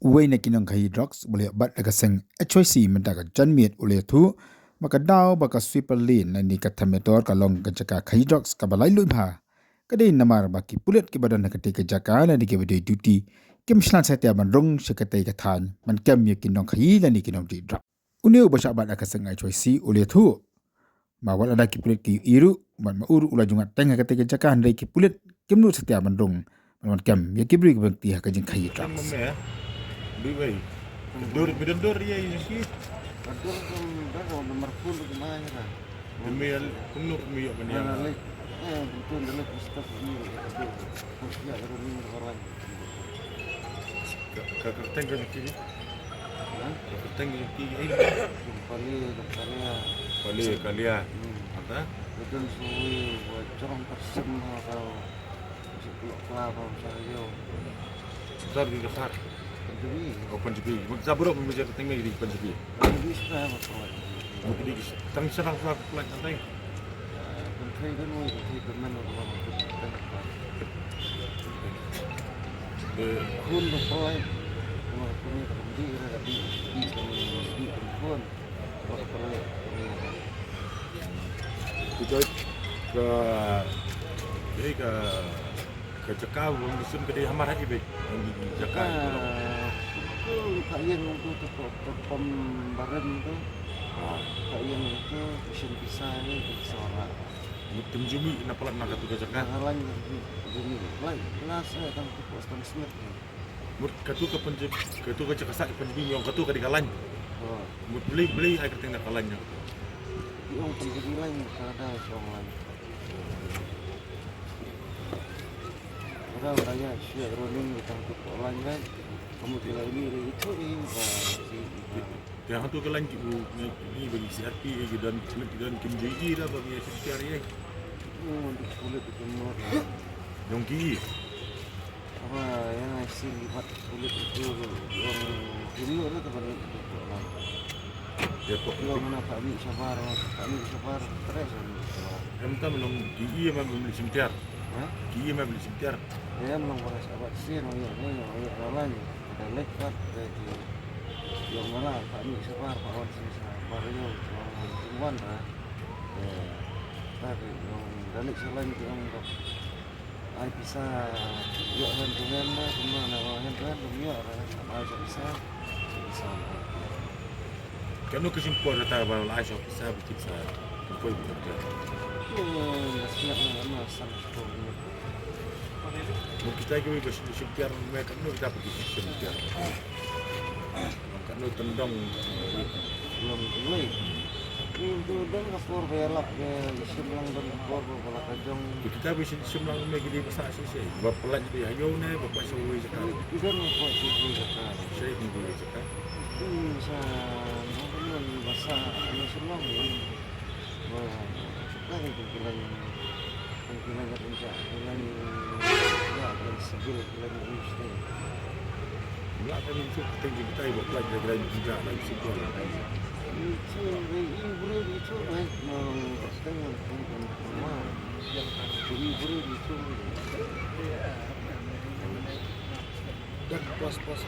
uwe na kinong kai drugs boleh bat daga seng HYC mendaga janmiet ule tu maka daw baka sweeper lane na ni katametor kalong kajaka kai drugs kabalai luimha kadai namar baki pulet ke badan nakati kajaka na ni kebede duty kem shlan satia ban rong sekatai kathan man kem ye kinong kai la ni kinong di drug uneu basha bat daga seng HYC ule tu mawal ada ki pulet ki iru man mauru ula jungat tengah kati kajaka handai ki pulet kemnu satia ban rong man kem ye kibri kebekti ha kajing kai drugs Biway. Bidor ya ini. Adur kan dah nomor pun kemana lah. Demi kuno kami yang mana. Betul dalam staf ini. Kursia ada ni orang. Kerteng kan kiri. Kerteng kiri ini. Kali ya. Ada? Betul suwi corong persem kalau sepuluh kelapa saya. Besar di besar. Oh Panjabi, saburo membaca tengah di Panjabi. Panjabi sudah apa? Mungkin di tang serang serang pelan santai. Pentrai kan mau di bermain orang kita. Kun berpelan, kalau kun itu di kun, kalau perlu. Kita ke Jakau, musim kedai hamar lagi baik. Jakau. Kalian untuk pembaran itu, kalian itu bisa ni seorang. Tim Jumi nak pelan nak tu kerja kan? Halan Jumi, kelas kan tu postan smith. Mut katu ke Panjab, katu kerja kasar Panjabi yang katu ke di Kalan. Mut beli air keting nak Kalannya. Yang Panjabi lain ada seorang. Orang raya siap rolling di tangkup orang kan. Kamu tidak ini itu yang tu Kalan ni bagi CRP dan Kim JI dah bagi CRP ni. Untuk kulit itu semua. Yongki. Apa yang hasil lipat kulit itu orang dulu tu kepada orang. Dia kok mana kami sabar terus. Entah belum JI memang beli CRP. JI memang beli CRP. Dia memang orang sahabat sih, orang lain ada lekat dari yang mana kami sabar kawan sabarnya orang tuan lah. Tapi yang dalik selain itu orang tak, ay bisa juga hantungan lah, semua nama hantungan dunia orang ay bisa. Kanu kesimpulan rata baru Aisyah bisa bisa kau itu betul. Nasihat nama sangat Kita juga bersyukur mereka kita pergi bersyukur. Kanu tendang belum mulai. Itu dan kapur belak ke sebelang dan kapur bola kajong. Kita bisa sebelang lagi di besar sih. Bapak lagi di hayo ni, bapak sawit sekali. Itu kan bapak sawit sekali. Saya tinggal sekali. Sa mungkin bahasa ano sebelang ni. Kan itu bilang mungkin ada puncak bilang ya dan sebil bilang mesti. Mula kami itu kita buat lagi lagi juga lagi sebuah. Itu ibu itu setengah rumah yang ibu itu dan pos-pos